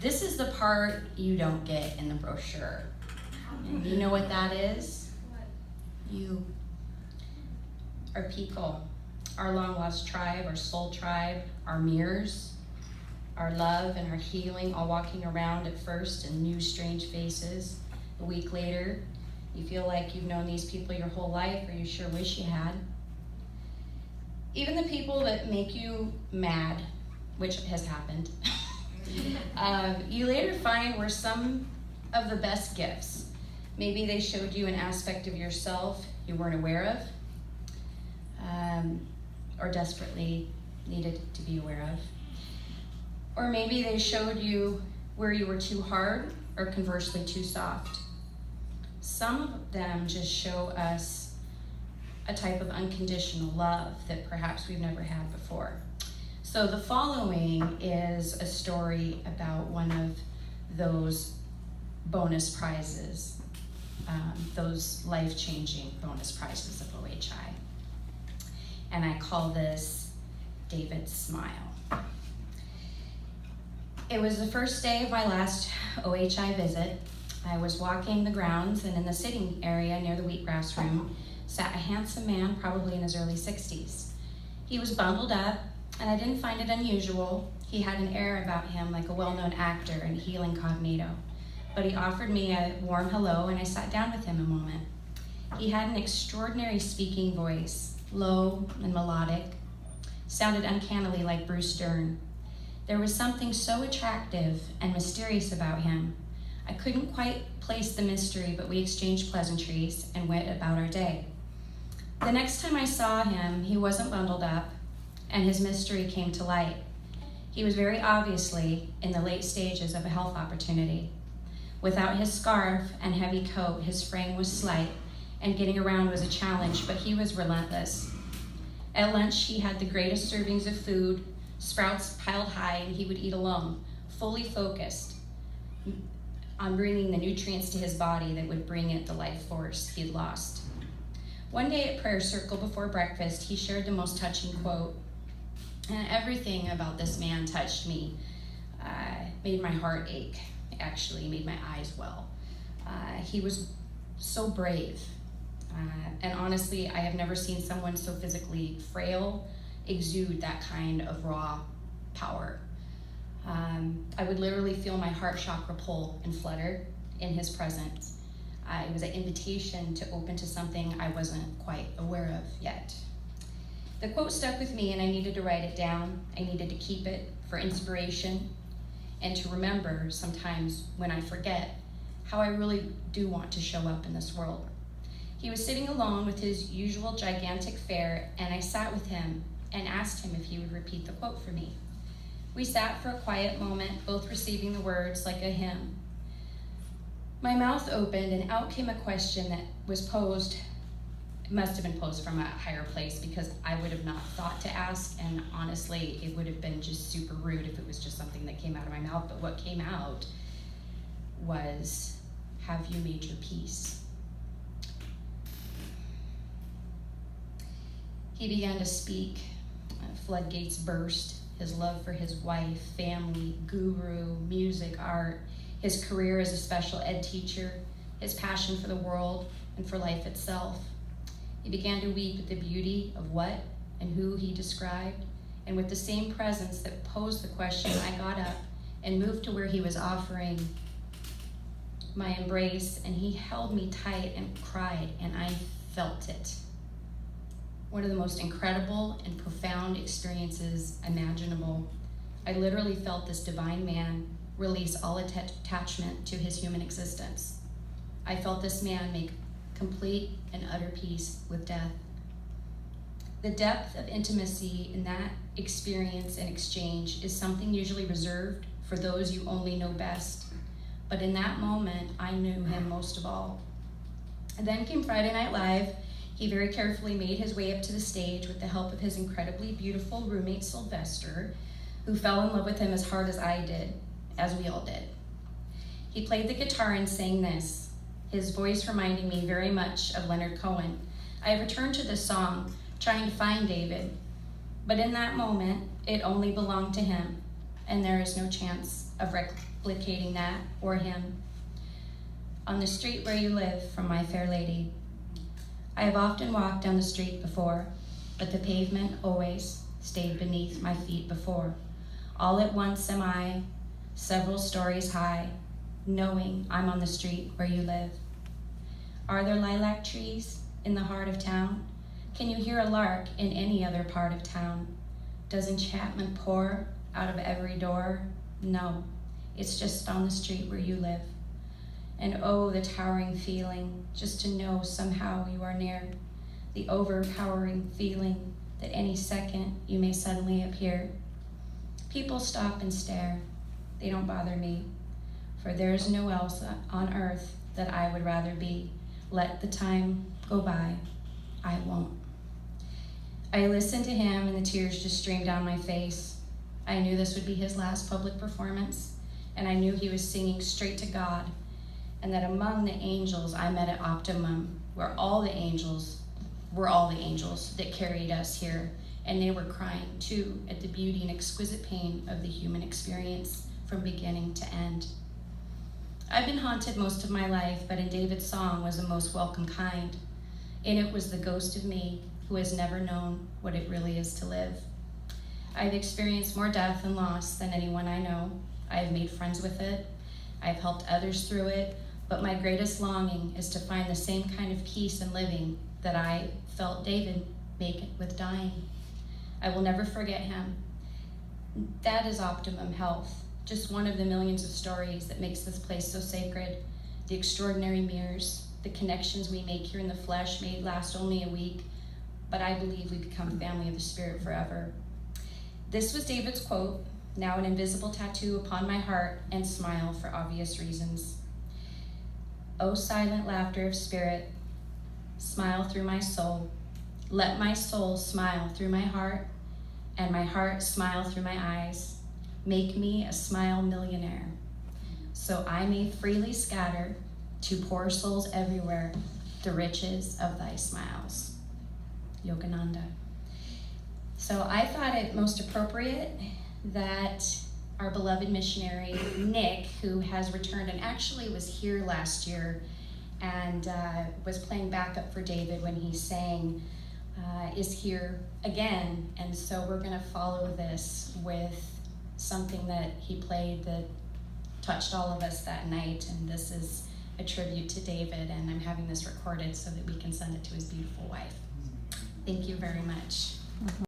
This is the part you don't get in the brochure. And you know what that is? You. Our people, our long-lost tribe, our soul tribe, our mirrors, our love and our healing, all walking around at first in new, strange faces. A week later, you feel like you've known these people your whole life, or you sure wish you had. Even the people that make you mad, which has happened, you later find were some of the best gifts. Maybe they showed you an aspect of yourself you weren't aware of, or desperately needed to be aware of. Or maybe they showed you where you were too hard, or conversely too soft. Some of them just show us a type of unconditional love that perhaps we've never had before. So the following is a story about one of those bonus prizes, those life-changing bonus prizes of OHI. And I call this David's Smile. It was the first day of my last OHI visit. I was walking the grounds, and in the sitting area near the wheatgrass room sat a handsome man, probably in his early 60s. He was bundled up, and I didn't find it unusual. He had an air about him like a well-known actor in heel incognito. But he offered me a warm hello, and I sat down with him a moment. He had an extraordinary speaking voice, low and melodic, sounded uncannily like Bruce Dern. There was something so attractive and mysterious about him. I couldn't quite place the mystery, but we exchanged pleasantries and went about our day. The next time I saw him, he wasn't bundled up, and his mystery came to light. He was very obviously in the late stages of a health opportunity. Without his scarf and heavy coat, his frame was slight, and getting around was a challenge, but he was relentless. At lunch, he had the greatest servings of food, sprouts piled high, and he would eat alone, fully focused on bringing the nutrients to his body that would bring it the life force he'd lost. One day at prayer circle before breakfast, he shared the most touching quote, and everything about this man touched me, made my heart ache, actually made my eyes well. He was so brave, and honestly, I have never seen someone so physically frail exude that kind of raw power. I would literally feel my heart chakra pull and flutter in his presence. It was an invitation to open to something I wasn't quite aware of yet. The quote stuck with me, and I needed to write it down. I needed to keep it for inspiration and to remember sometimes when I forget how I really do want to show up in this world. He was sitting alone with his usual gigantic fare, and I sat with him and asked him if he would repeat the quote for me. We sat for a quiet moment, both receiving the words like a hymn. My mouth opened, and out came a question that was posed, must have been posed from a higher place, because I would have not thought to ask, and honestly, it would have been just super rude if it was just something that came out of my mouth. But what came out was, have you made your peace? He began to speak. Floodgates burst. His love for his wife, family, guru, music, art, his career as a special ed teacher, his passion for the world and for life itself. He began to weep at the beauty of what and who he described, and with the same presence that posed the question, I got up and moved to where he was offering my embrace, and he held me tight and cried, and I felt it. One of the most incredible and profound experiences imaginable. I literally felt this divine man release all attachment to his human existence. I felt this man make complete and utter peace with death. The depth of intimacy in that experience and exchange is something usually reserved for those you only know best. But in that moment, I knew him most of all. And then came Friday Night Live. He very carefully made his way up to the stage with the help of his incredibly beautiful roommate, Sylvester, who fell in love with him as hard as I did, as we all did. He played the guitar and sang this, his voice reminding me very much of Leonard Cohen. I returned to this song, trying to find David, but in that moment, it only belonged to him, and there is no chance of replicating that or him. On the street where you live, from my fair lady. I have often walked down the street before, but the pavement always stayed beneath my feet before. All at once am I, several stories high, knowing I'm on the street where you live. Are there lilac trees in the heart of town? Can you hear a lark in any other part of town? Does enchantment pour out of every door? No, it's just on the street where you live. And oh, the towering feeling, just to know somehow you are near. The overpowering feeling that any second you may suddenly appear. People stop and stare. They don't bother me, for there is no else on earth that I would rather be. Let the time go by. I won't. I listened to him and the tears just streamed down my face. I knew this would be his last public performance, and I knew he was singing straight to God, and that among the angels I met at Optimum, were all the angels that carried us here, and they were crying too at the beauty and exquisite pain of the human experience from beginning to end. I've been haunted most of my life, but in David's song was the most welcome kind. In it was the ghost of me who has never known what it really is to live. I've experienced more death and loss than anyone I know. I have made friends with it. I've helped others through it, but my greatest longing is to find the same kind of peace in living that I felt David make with dying. I will never forget him. That is optimum health, just one of the millions of stories that makes this place so sacred. The extraordinary mirrors, the connections we make here in the flesh may last only a week, but I believe we become family of the spirit forever. This was David's quote, now an invisible tattoo upon my heart and smile for obvious reasons. O silent laughter of spirit, smile through my soul. Let my soul smile through my heart, and my heart smile through my eyes. Make me a smile millionaire, so I may freely scatter to poor souls everywhere the riches of thy smiles. Yogananda. So I thought it most appropriate that our beloved missionary, Nick, who has returned and actually was here last year and was playing backup for David when he sang, is here again. And so we're going to follow this with something that he played that touched all of us that night. And this is a tribute to David, and I'm having this recorded so that we can send it to his beautiful wife. Thank you very much.